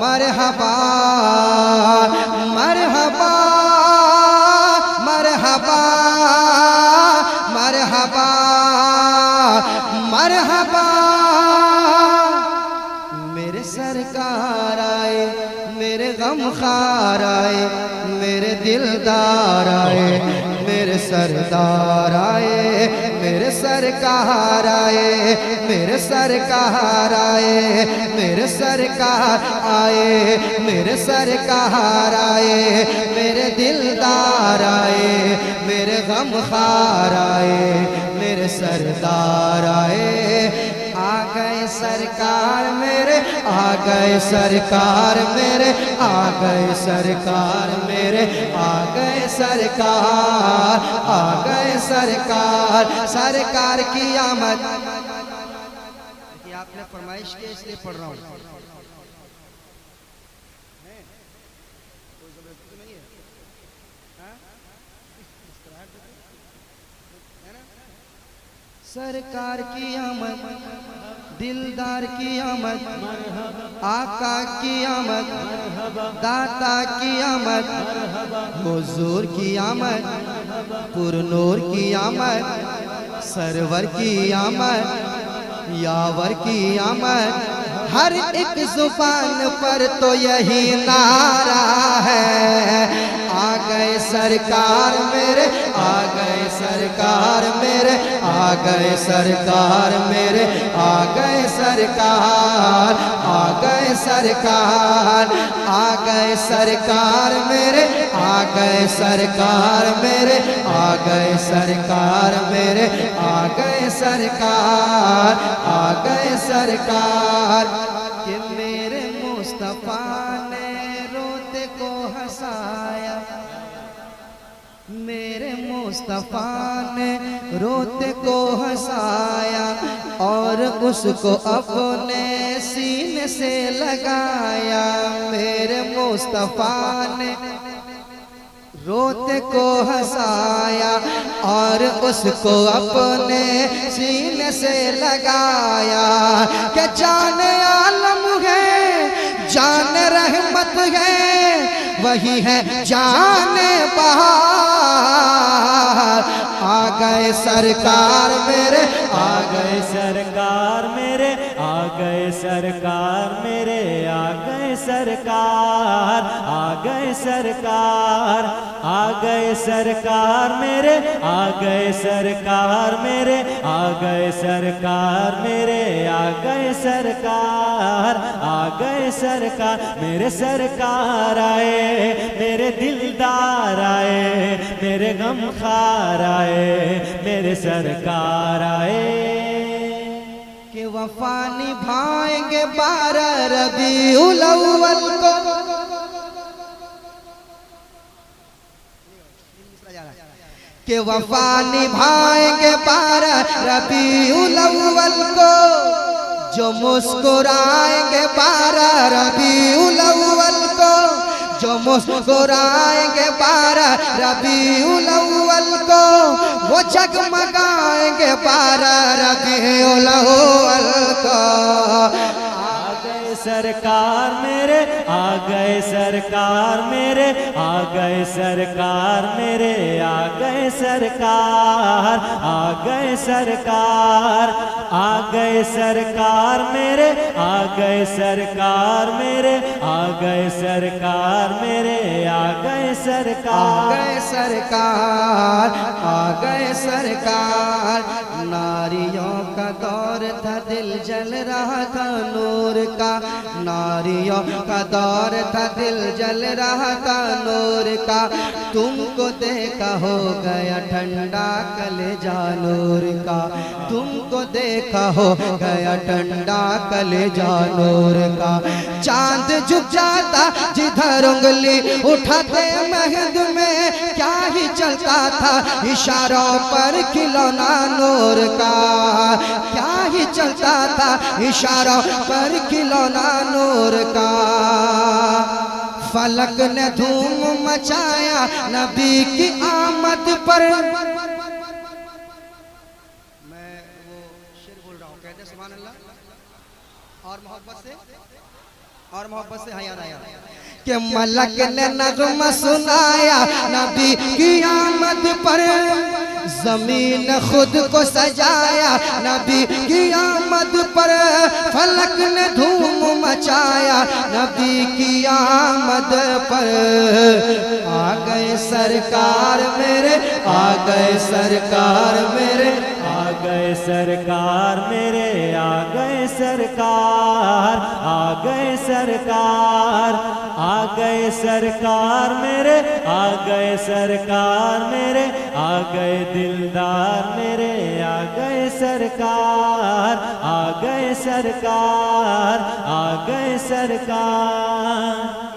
मरहबा मरहबा मरहबा मरहबा मरहबा। मेरे सरकार आए, मेरे गमखार आए, मेरे दिलदार आए, मेरे सरदार आए, मेरे सरकार आए, मेरे सरकार आए, मेरे सरकार आए, मेरे सरकार आए, मेरे दिलदार आए, मेरे गमखार आए, मेरे सरदार आए। आ गए सरकार मेरे, आ गए सरकार मेरे, आ गए सरकार मेरे, आ गए सरकार, आ गए सरकार। सरकार की आमद। देखिए आपने फरमाइश की इसलिए पढ़ रहा हूँ। सरकार की आमद, दिलदार की आमद, आका की आमद, दाता की आमद, हुजूर की आमद, पुरनूर की आमद, सरवर की आमद, यावर की आमद। हर एक जुबान पर तो यही नारा है। आ गए सरकार मेरे, आ गए सरकार मेरे, आ गए सरकार मेरे, आ गए सरकार, आ गए सरकार, आ गए सरकार मेरे, आ गए सरकार मेरे, आ गए सरकार मेरे, आ गए सरकार, आ गए सरकार। कि मेरे मुस्तफा ने रोते को हंसाया, मेरे मुस्तफा ने रोते को हंसाया और उसको अपने सीने से लगाया। मेरे मुस्तफा ने रोते को हंसाया और उसको अपने सीने से लगाया। कि जान आलम है, जान रहमत है, वही है जान बहार। आ गए सरकार मेरे, आ गए सरकार मेरे, आ गए सरकार मेरे, आ गए सरकार, आ गए सरकार, आ गए सरकार मेरे, आ गए सरकार मेरे, आ गए सरकार मेरे, आ गए सरकार, आ गए सरकार। मेरे सरकार आए, मेरे दिलदार आए, मेरे गमखार आए, मेरे सरकार आए। कि वफा निभाएंगे 12 रबीउल अव्वल को। कि वफा निभाएंगे 12 रबीउल अव्वल को। जो मुस्कुराएंगे 12 रबीउल अव्वल को, जो मुस्कुराएंगे 12 रबीउल अव्वल को, वो जगमगाएंगे 12 रबीउल अव्वल को। आ गए सरकार मेरे, आ गए सरकार मेरे, आ गए सरकार मेरे, आ गए सरकार, आ गए सरकार, आ गए सरकार मेरे, आ गए सरकार मेरे, आ गए सरकार मेरे, आ गए सरकार, आ गए सरकार, आ गए सरकार। नारियों का दौर था, दिल जल रहा था नूर का। नारियों का दौर था, दिल जल रहा था नूर का। तुमको देखा हो गया ठंडा कलेजा नूर का। तुमको देखा हो गया ठंडा कलेजा नूर का। चांद झुक जाता जिधर उंगली उठाते महद में, क्या ही चलता था इशारों पर खिलौना नूर का। क्या ही चलता था इशारों पर खिलौना नूर का। फलक ने धूम मचाया नबी की आमद पर। मैं वो शेर बोल रहा हूँ, कहते सुभान अल्लाह और मोहब्बत से। और मोहब्बत से याद आया कि मलक ने नगमा सुनाया नबी की आमद पर, जमीन खुद को सजाया नबी की आमद पर, फलक ने धूम मचाया नबी की आमद पर। आ गए सरकार मेरे, आ गए सरकार मेरे, आ गए सरकार मेरे, आ गए सरकार, आ गए सरकार, आ गए सरकार मेरे, आ गए सरकार मेरे, आ गए दिलदार मेरे, आ गए सरकार, आ गए सरकार, आ गए सरकार।